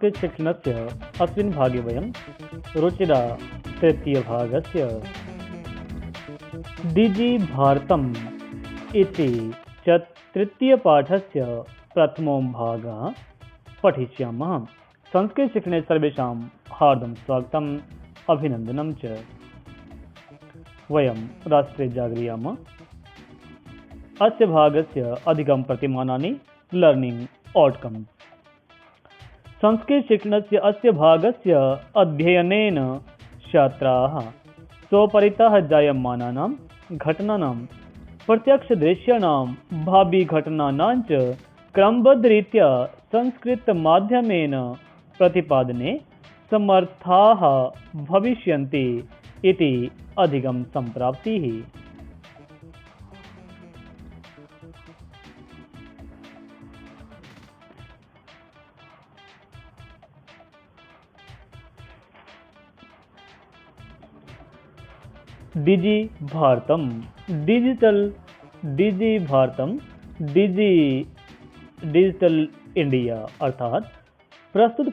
संस्कृतशिक्षणस्य अस्मिन् भागे वयं रुचिरा तृतीयभागस्य डिजिभारतम् इति तृतीयपाठस्य प्रथमो भागः पठिष्यामः। संस्कृतशिक्षणे सर्वेषां हार्दं स्वागतम् अभिनन्दनं च। वयं राष्ट्रे जागृयामः। अस्य भागस्य अधिकं प्रतिमानानि लर्निंग आउटकम्स। संस्कृतशिक्षणस्य अस्य भागस्य अध्ययनेन छात्राः स्वपरितः जायमानानां घटनानां प्रत्यक्षदृश्यानां भाविघटनानां च क्रमबद्धरीत्या संस्कृतमाध्यमेन प्रतिपादने समर्थाः भविष्यन्ति इति अधिगम सम्प्राप्तिः। डिजिभारतम् डिजिटल इंडिया अर्थात प्रस्तुत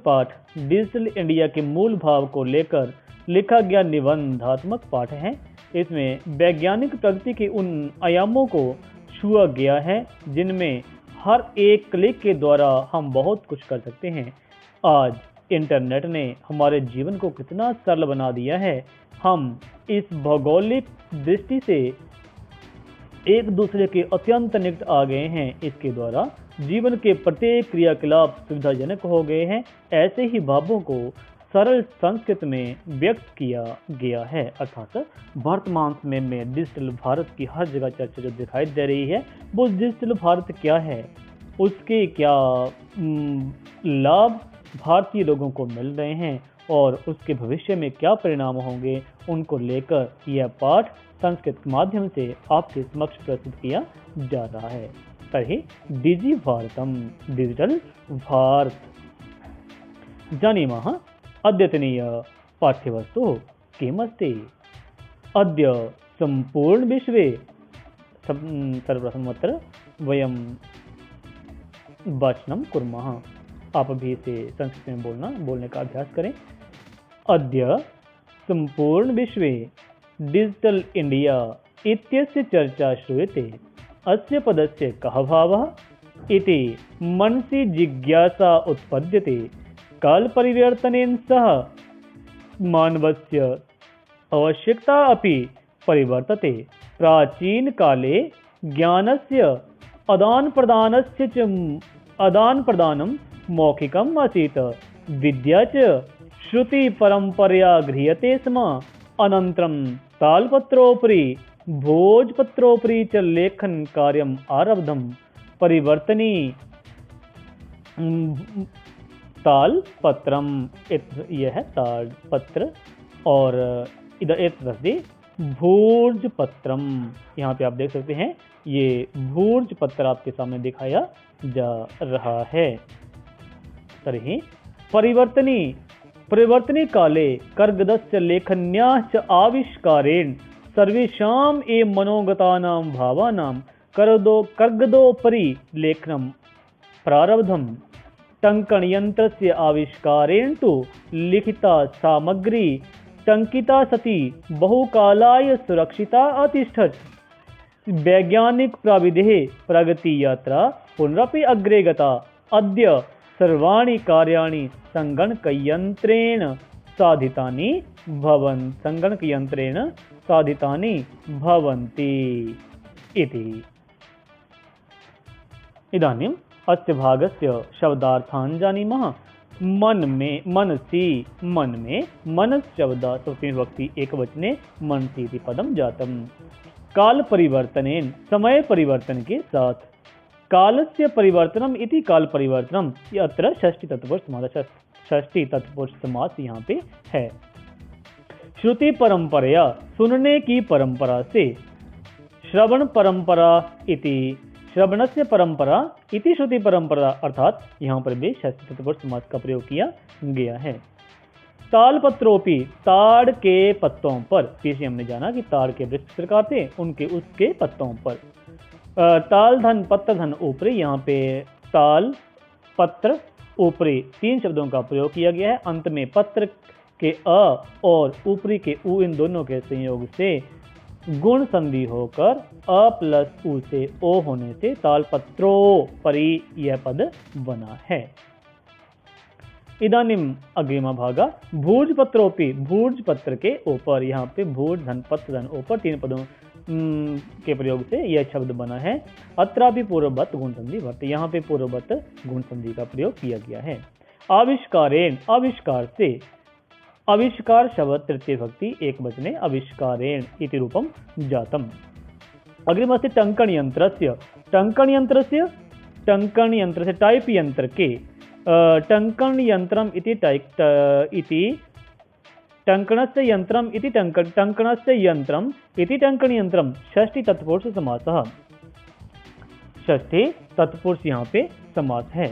पाठ डिजिटल इंडिया के मूल भाव को लेकर लिखा गया निबंधात्मक पाठ है। इसमें वैज्ञानिक प्रगति के उन आयामों को छुआ गया है जिनमें हर एक क्लिक के द्वारा हम बहुत कुछ कर सकते हैं। आज इंटरनेट ने हमारे जीवन को कितना सरल बना दिया है। हम इस भौगोलिक दृष्टि से एक दूसरे के अत्यंत निकट आ गए हैं। इसके द्वारा जीवन के प्रत्येक क्रियाकलाप सुविधाजनक हो गए हैं। ऐसे ही भावों को सरल संस्कृत में व्यक्त किया गया है। अर्थात वर्तमान समय में डिजिटल भारत की हर जगह चर्चा जो दिखाई दे रही है, वो डिजिटल भारत क्या है, उसके क्या लाभ भारतीय लोगों को मिल रहे हैं और उसके भविष्य में क्या परिणाम होंगे, उनको लेकर यह पाठ संस्कृत के माध्यम से आपके समक्ष प्रस्तुत किया जा रहा है। तर्हि डिजिभारतम् डिजिटल भारत जानीमः। अद्यतनीय पाठ्यवस्तुः किमस्ति? अद्य सम्पूर्ण विश्वे सर्वप्रथमत्र वयं भाषणं कुर्मः। आप अभी इसे संस्कृत में बोलने का अभ्यास करें। अद्य सम्पूर्ण विश्वे डिजिटल इंडिया इत्यस्य चर्चा श्रूयते। अस्य पदस्य कः भावः इति मनसि जिज्ञासा उत्पद्यते। कालपरिवर्तनेन सह मानवस्य आवश्यकता अपि परिवर्तते। प्राचीनकाले ज्ञानस्य आदानप्रदानं मौखिकम् आसीत्। विद्या च श्रुतिपरम्परया गृह्यते स्म। अनन्तरं तालपत्रोपरि भोजपत्रोपरि च लेखनकार्यम् आरब्धम्। परिवर्तनी तालपत्रम्, यह है तालपत्र, और इधर एक भोजपत्रम। यहाँ पे आप देख सकते हैं ये भोजपत्र आपके सामने दिखाया जा रहा है। तर्हि परिवर्तनी काले कर्गदस्य लेखन्याः च आविष्कारेण सर्वेषाम् एव मनोगतानां भावानां कर्गदोपरि लेखनं प्रारब्धम्। टङ्कनयन्त्रस्य आविष्कारेण तु लिखिता सामग्री टङ्किता सती बहुकालाय सुरक्षिता अतिष्ठत्। वैज्ञानिक प्रविधेः प्रगतियात्रा पुनरपि अग्रे गता। अद्य सर्वाणि कार्याणि संगणकयन्त्रेण साधितानि भवन्ति इति। इदानीम् अस्य भागस्य शब्दार्थान् जानीमः। मन में मनश्शब्द विभक्ति एकवचने मनसि इति पदं जातम्। काल परिवर्तनेन समय परिवर्तन के साथ। कालस्य परिवर्तनम इति काल परिवर्तनम, अत्र षष्ठी तत्पुरुष समास यहाँ पे है। श्रुति परंपरा सुनने की परंपरा से। श्रवण परंपरा इति श्रवणस्य परंपरा इति श्रुति परंपरा, अर्थात यहाँ पर भी षष्ठी तत्पुरुष समास का प्रयोग किया गया है। तालपत्रोपि ताड़ के पत्तों पर, पीछे हमने जाना कि ताड़ के वृक्ष प्रकार थे, उसके पत्तों पर। ताल धन पत्त धन ऊपरी, यहाँ पे ताल पत्र, ऊपरी 3 शब्दों का प्रयोग किया गया है। अंत में पत्र के अ और ऊपरी के उ, इन दोनों के संयोग से गुण संधि होकर अ प्लस उ से ओ होने से तालपत्रोपरि यह पद बना है। इदानीम अग्रिमा भागा भूर्जपत्रोपि, भूर्ज पत्र के ऊपर, यहाँ पे भूर्ज धन पत्र धन ऊपर 3 पदों के प्रयोग से यह शब्द बना है। अत्रापि पूर्ववत गुण संधि वर्त, यहाँ पे पूर्ववत गुण संधि का प्रयोग किया गया है। आविष्कारेण, आविष्कार से, आविष्कार शब्द तृतीय भक्ति एक वचने आविष्कारेण इति रूपम जातम। अग्रिमस्ति टंकण यंत्रस्य, टंकण यंत्रस्य, टंकण यंत्र से टाइप यंत्र के, टंकण यंत्रम इति टंकणस्य यंत्रम इति टंकणस्य यंत्रम इति टंकण यंत्रम षष्ठी तत्पुरुष समासः, षष्ठी तत्पुरुष यहाँ पे समास है।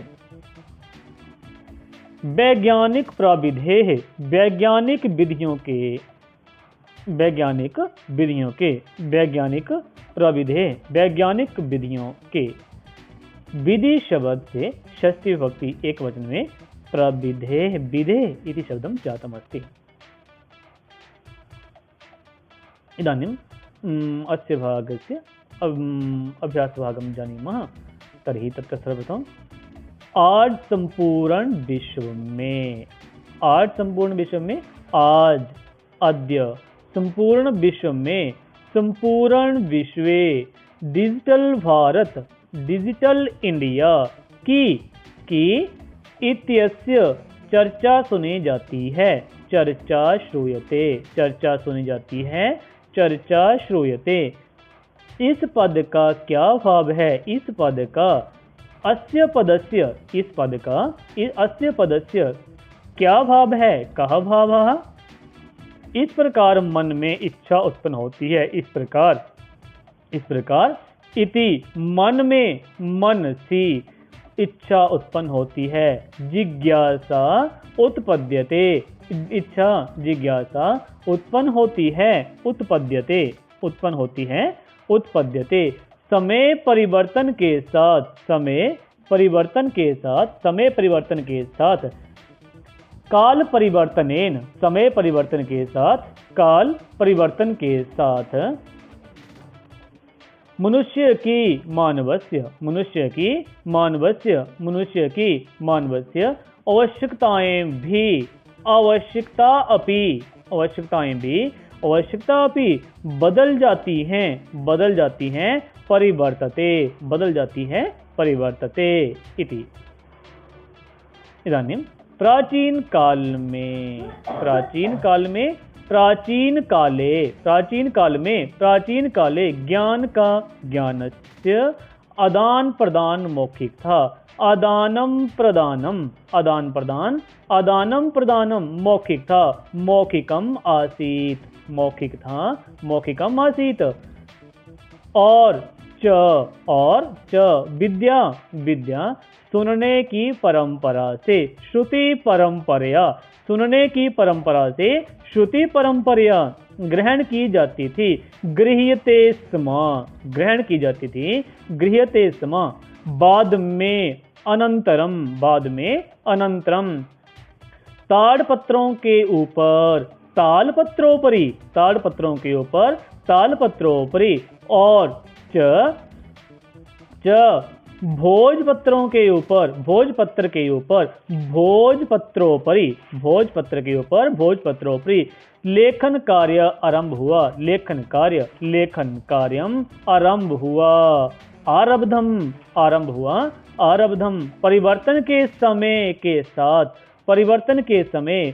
वैज्ञानिक प्रविधेः, वैज्ञानिक विधियों के, वैज्ञानिक विधियों के, वैज्ञानिक प्रविधेः वैज्ञानिक विधियों के, विधि शब्द से षष्ठी विभक्ति एक वचन में प्रविधेः विधेः इति शब्दं जातमस्ति। इदानीं अस्य भागस्य अभ्यासभागं जानीमः। तर्हि तत्र सर्वप्रथमं आज संपूर्ण विश्व में, आज संपूर्ण विश्व में, आज अद्य संपूर्ण विश्व में, संपूर्ण विश्वे, डिजिटल भारत, डिजिटल इंडिया की इत्यस्य चर्चा सुनी जाती है, चर्चा श्रूयते, चर्चा सुनी जाती है, चर्चा श्रूयते। इस पद का क्या भाव है, इस पद का, अस्य पदस्य, इस पद का, अस्य पदस्य क्या भाव है, कहा भावः। इस प्रकार मन में इच्छा उत्पन्न होती है, इस प्रकार, इस प्रकार इति मन में, मन सी इच्छा उत्पन्न होती है, जिज्ञासा उत्पद्यते, इच्छा जिज्ञासा उत्पन्न होती है, उत्पद्यते, उत्पन्न होती है, उत्पद्यते। समय परिवर्तन के साथ, समय परिवर्तन के साथ, समय परिवर्तन के साथ, काल परिवर्तनेन, समय परिवर्तन के साथ, काल परिवर्तन के साथ, मनुष्य की, मानवस्य, मनुष्य की, मानवस्य, मनुष्य की, मानवस्य आवश्यकताएं भी, आवश्यकता अपि, आवश्यकताएं भी, आवश्यकता अपि बदल जाती हैं, बदल जाती हैं, परिवर्तते, बदल जाती है, परिवर्तते इति। इदानीं प्राचीन काल में, प्राचीन काल में, प्राचीन काले, प्राचीन काल में, प्राचीन काले ज्ञान का, ज्ञानस्य आदान प्रदान मौखिक था, आदानम प्रदानम, आदान प्रदान, आदानम प्रदानम मौखिक था, मौखिकम आसीत, मौखिक था, मौखिकम आसीत। और च विद्या, विद्या सुनने की परंपरा से, श्रुति परंपरा, सुनने की परंपरा से, श्रुति परंपरा ग्रहण की जाती थी, गृह्यते स्म, ग्रहण की जाती थी, गृह्यते स्म। बाद में, अनंतरम, बाद में, अनंतरम। ताड़पत्रों के ऊपर, तालपत्रोपरि, ताड़पत्रों के ऊपर, तालपत्रोपरि। और च भोजपत्रों के ऊपर, भोजपत्र के ऊपर, भोजपत्रोपरि, भोजपत्र के ऊपर, भोजपत्रोपरि लेखन कार्य आरंभ हुआ, लेखन कार्य, लेखन कार्यम आरंभ हुआ, आरब्धम, आरंभ हुआ, आरब्धम। परिवर्तन के समय के साथ, परिवर्तन के समय,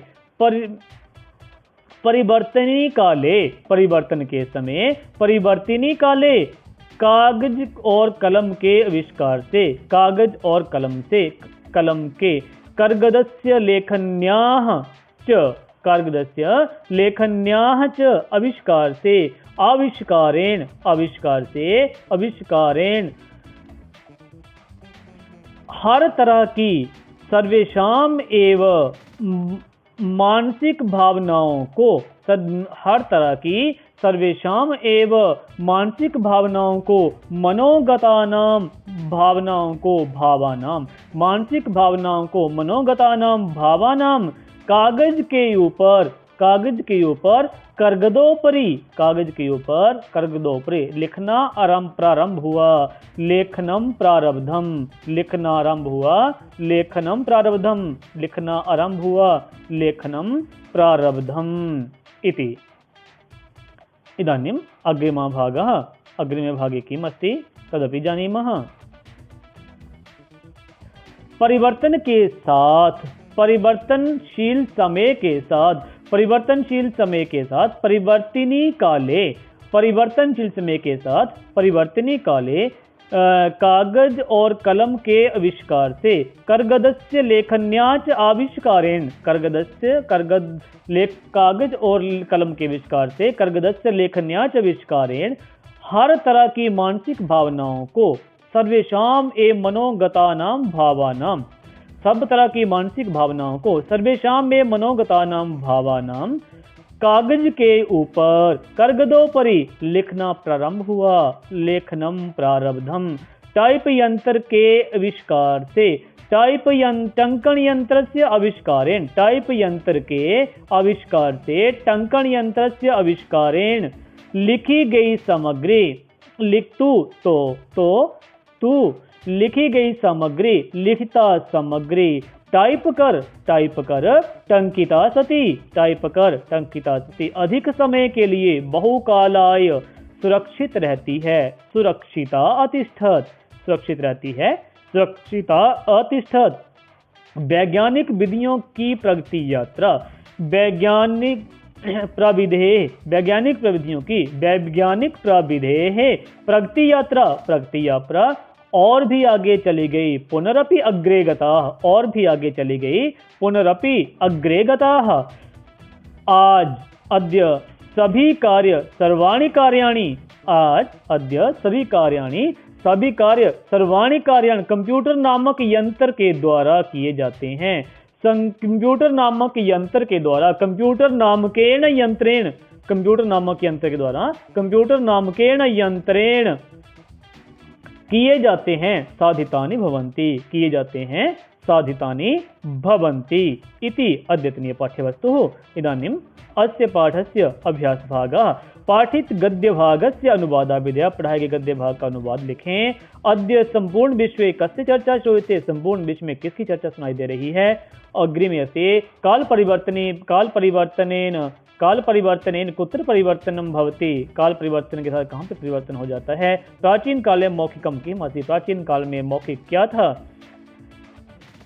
परिवर्तनी काले, परिवर्तन के समय, परिवर्तनी काले कागज और कलम के आविष्कार से, कागज और कलम से, कलम के, कर्गदस्य लेखन्याः च, कर्गदस्य लेखन्याः च आविष्कार से, आविष्कारेण, आविष्कार से, आविष्कारेण। हर तरह की, सर्वेषाम एव मानसिक भावनाओं को, हर तरह की सर्वेषाम एव मानसिक भावनाओं को मनोगतानाम भावनाओं को भावानाम, मानसिक भावनाओं को मनोगतानाम भावानाम कागज के ऊपर करगदोपरि लिखना प्रारंभ हुआ। लेखनम प्रारब्धम, लिखना आरंभ हुआ। लेखनम प्रारब्धम, लिखना आरंभ हुआ। लेखनम प्रारब्धम इति। इदानीम् अग्रिमः भागः, अग्रिमे भागे किम् अस्ति तदपि जानीमः। परिवर्तन के साथ, परिवर्तनशील समय के साथ, परिवर्तनशील समय के साथ, परिवर्तिनी काले, परिवर्तनशील समय के साथ, परिवर्तिनी काले कागज और कलम के आविष्कार से करगदस्य लेखन्याच आविष्कारेण, कागज और कलम के आविष्कार से करगदस्य लेखन्याच आविष्कारेण हर तरह की मानसिक भावनाओं को सर्वेषाम ए मनोगतानाम भावानाम, सब तरह की मानसिक भावनाओं को सर्वेषाम में मनोगतानाम भावानाम कागज के ऊपर करगदोपरि लिखना प्रारंभ हुआ। लेखनम प्रारब्धम, टाइप यंत्र के आविष्कार से, टंकन यंत्र से आविष्कारेण, टाइप यंत्र के आविष्कार से टंकन यंत्र से आविष्कारेण लिखी गई सामग्री, तू लिखी गई सामग्री, लिखिता सामग्री टाइप कर टंकिता सती, टाइप कर टंकिता सती अधिक समय के लिए बहुकालाय सुरक्षित रहती है। सुरक्षिता अतिष्ठत, सुरक्षित रहती है। सुरक्षिता अतिष्ठत। वैज्ञानिक विधियों की प्रगति यात्रा, वैज्ञानिक प्रविधियों की, वैज्ञानिक प्रविधेः प्रगति यात्रा और भी आगे चली गई। पुनरपि अग्रे गताः, और भी आगे चली गई। पुनरपि अग्रे गताः। आज, अद्य सभी कार्य सर्वाणि कार्याणि, आज, अद्य सभी कार्य सर्वाणि कार्याणि कंप्यूटर नामक यंत्र के द्वारा किए जाते हैं। कंप्यूटर नामक यंत्र के द्वारा, कंप्यूटर नामकेन यंत्रेण, कंप्यूटर नामक यंत्र के द्वारा, कंप्यूटर नामकेन यंत्रेण किए जाते हैं। साधितानि भवन्ति, किए जाते हैं। साधितानि भवन्ति इति अद्यतनीय पाठ्यवस्तुः। इदानीम् अस्य पाठस्य अभ्यासभागः। पाठित गद्यभागस्य अनुवादाभिधेयः, पढ़ाए गए गद्य भाग का अनुवाद लिखें। अद्य संपूर्ण विश्वे कस्य चर्चा श्रूयते, संपूर्ण विश्व में किसकी चर्चा सुनाई दे रही है। अग्रिमे से काल परिवर्तनेन कुत्र परिवर्तनम भवति, काल परिवर्तन के साथ कहाँ पे परिवर्तन हो जाता है। प्राचीन काले मौखिकम किम अस्ति, प्राचीन काल में मौखिक क्या था।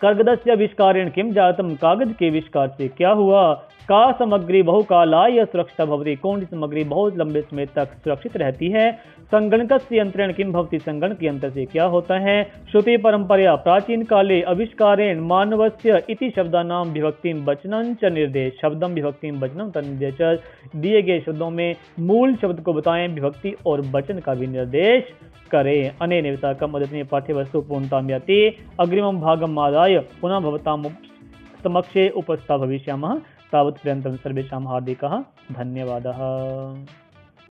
करगदस्य आविष्कारेण किम जातम, कागज के आविष्कार से क्या हुआ। का सामग्री बहुकालाय सुरक्षिता भवति, कौन सी सामग्री बहुत लंबे समय तक सुरक्षित रहती है। संगणकस्य यंत्रेण किम भवति, संगणक यंत्र से क्या होता है। श्रुति परंपरा प्राचीन काले आविष्कारेण मानवस्य इति शब्दानां विभक्तिं वचनं च निर्देश, शब्दम विभक्तिं वचनं च निर्देश, दिए गए शब्दों में मूल शब्द को बताएं, विभक्ति और वचन का भी निर्देश करें। अनेन विशाखम अद्यतनीय पाठ्यवस्तु पूर्णतां याति। अग्रिमं भागम् आदाय पुनः भवतां समक्षे उपस्था भविष्यामः। तावत् पर्यन्तं सर्वेषां हार्दिकः धन्यवादः।